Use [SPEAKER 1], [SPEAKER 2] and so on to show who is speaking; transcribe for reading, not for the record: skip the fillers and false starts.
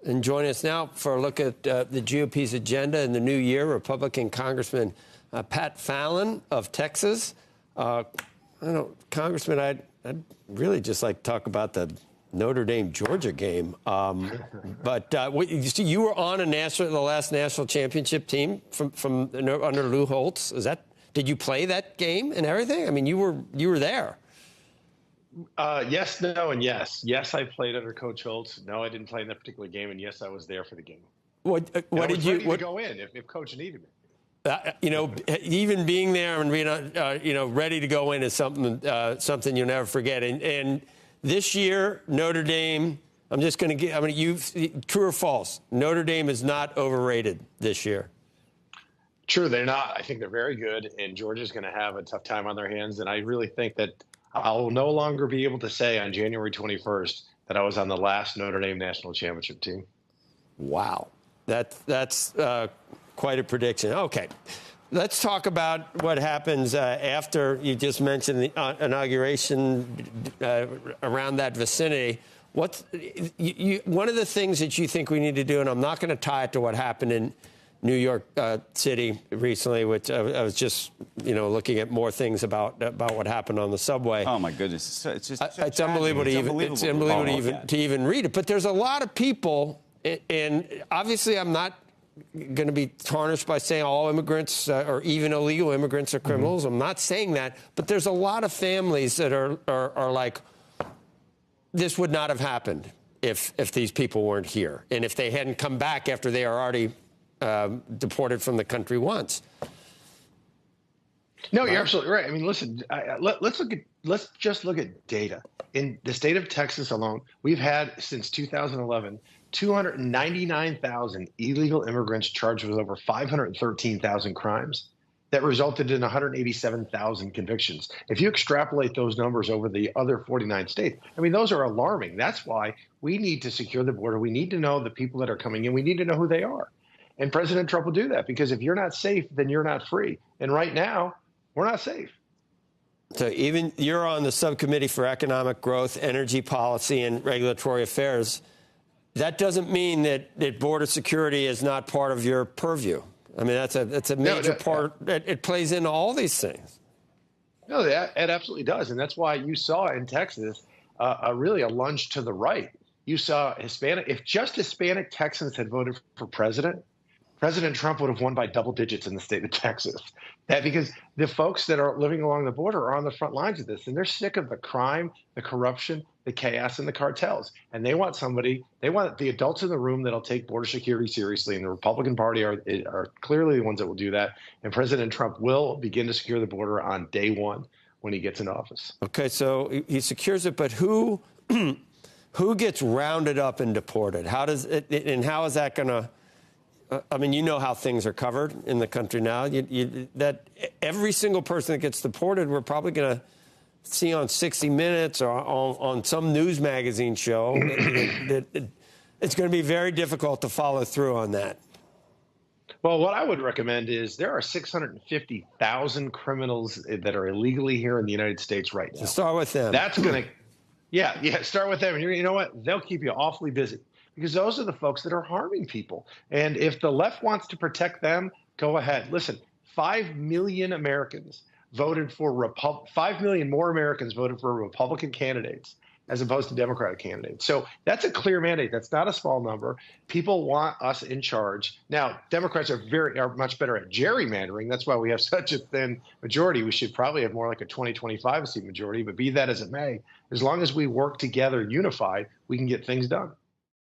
[SPEAKER 1] And joining us now for a look at the GOP's agenda in the new year, Republican Congressman Pat Fallon of Texas. Congressman, I'd really just like to talk about the Notre Dame Georgia game. But you were on the last national championship team from under Lou Holtz. Did you play that game and everything? I mean, you were there.
[SPEAKER 2] Yes, no, and yes. Yes, I played under Coach Holtz. No, I didn't play in that particular game, and yes, I was there for the game.
[SPEAKER 1] What did you
[SPEAKER 2] go in if Coach needed me?
[SPEAKER 1] Even being there and being ready to go in is something you'll never forget. And this year, Notre Dame. I'm just going to get. True or false? Notre Dame is not overrated this year.
[SPEAKER 2] True, they're not. I think they're very good, and Georgia's going to have a tough time on their hands. And I really think that I'll no longer be able to say on January 21st that I was on the last Notre Dame national championship team.
[SPEAKER 1] Wow. That's quite a prediction. Okay. Let's talk about what happens after you just mentioned the inauguration around that vicinity. One of the things that you think we need to do, and I'm not going to tie it to what happened in New York City recently, which I was just, looking at more things about what happened on the subway.
[SPEAKER 3] Oh my goodness!
[SPEAKER 1] It's unbelievable to even read it. But there's a lot of people, and obviously I'm not going to be tarnished by saying all immigrants or even illegal immigrants are criminals. Mm-hmm. I'm not saying that, but there's a lot of families that are like, this would not have happened if these people weren't here, and if they hadn't come back after they are already deported from the country once.
[SPEAKER 2] No, you're absolutely right. I mean, listen, let's just look at data. In the state of Texas alone, we've had since 2011 299,000 illegal immigrants charged with over 513,000 crimes that resulted in 187,000 convictions. If you extrapolate those numbers over the other 49 states, I mean, those are alarming. That's why we need to secure the border. We need to know the people that are coming in. We need to know who they are. And President Trump will do that, because if you're not safe, then you're not free. And right now, we're not safe.
[SPEAKER 1] So even you're on the subcommittee for economic growth, energy policy, and regulatory affairs. That doesn't mean that border security is not part of your purview. I mean, that's a major part. It plays into all these things.
[SPEAKER 2] No, it absolutely does. And that's why you saw in Texas really a lunge to the right. You saw if just Hispanic Texans had voted for President Trump would have won by double digits in the state of Texas. Because the folks that are living along the border are on the front lines of this, and they're sick of the crime, the corruption, the chaos, and the cartels. And they want the adults in the room that'll take border security seriously. And the Republican Party are clearly the ones that will do that. And President Trump will begin to secure the border on day one when he gets in office.
[SPEAKER 1] Okay, so he secures it, but who gets rounded up and deported? How is that going to? I mean, you know how things are covered in the country now. That every single person that gets deported, we're probably going to see on 60 Minutes or on some news magazine show. It's going to be very difficult to follow through on that.
[SPEAKER 2] Well, what I would recommend is there are 650,000 criminals that are illegally here in the United States right now.
[SPEAKER 1] So start with them.
[SPEAKER 2] That's going to, start with them. And you know what? They'll keep you awfully busy, because those are the folks that are harming people. And if the left wants to protect them, go ahead. Listen, 5 million Americans voted for 5 million more Americans voted for Republican candidates as opposed to Democratic candidates. So that's a clear mandate. That's not a small number. People want us in charge. Now, Democrats are much better at gerrymandering. That's why we have such a thin majority. We should probably have more like a 20-25 seat majority. But be that as it may, as long as we work together unified, we can get things done.